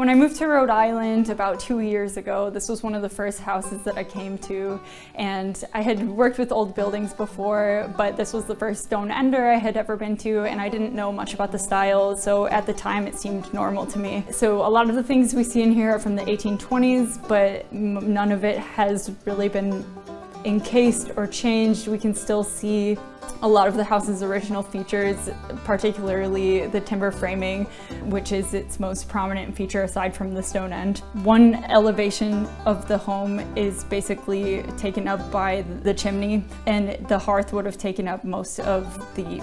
When I moved to Rhode Island about 2 years ago, this was one of the first houses that I came to, and I had worked with old buildings before, but this was the first stone ender I had ever been to, and I didn't know much about the style, so at the time it seemed normal to me. So a lot of the things we see in here are from the 1820s, but none of it has really been encased or changed. We can still see a lot of the house's original features, particularly the timber framing, which is its most prominent feature aside from the stone end. One elevation of the home is basically taken up by the chimney, and the hearth would have taken up most of the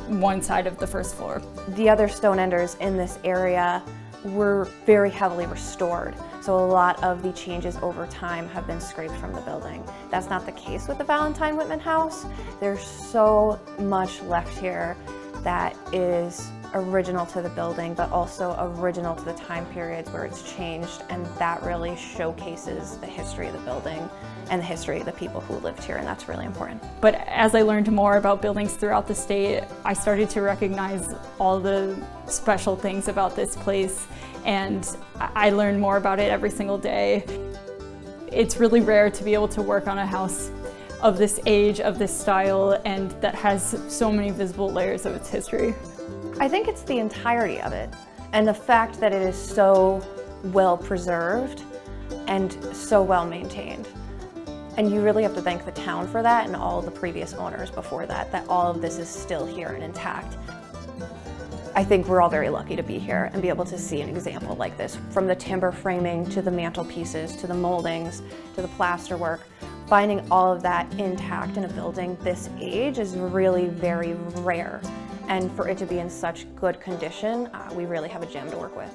one side of the first floor. The other stone enders in this area were very heavily restored. So a lot of the changes over time have been scraped from the building. That's not the case with the Valentine Whitman house. There's so much left here that is original to the building, but also original to the time periods where it's changed, and that really showcases the history of the building and the history of the people who lived here, and that's really important. But as I learned more about buildings throughout the state, I started to recognize all the special things about this place, and I learned more about it every single day. It's really rare to be able to work on a house of this age, of this style, and that has so many visible layers of its history. I think it's the entirety of it, and the fact that it is so well preserved and so well maintained. And you really have to thank the town for that and all the previous owners before that, that all of this is still here and intact. I think we're all very lucky to be here and be able to see an example like this, from the timber framing to the mantelpieces, to the moldings, to the plasterwork. Finding all of that intact in a building this age is really very rare. And for it to be in such good condition, we really have a gem to work with.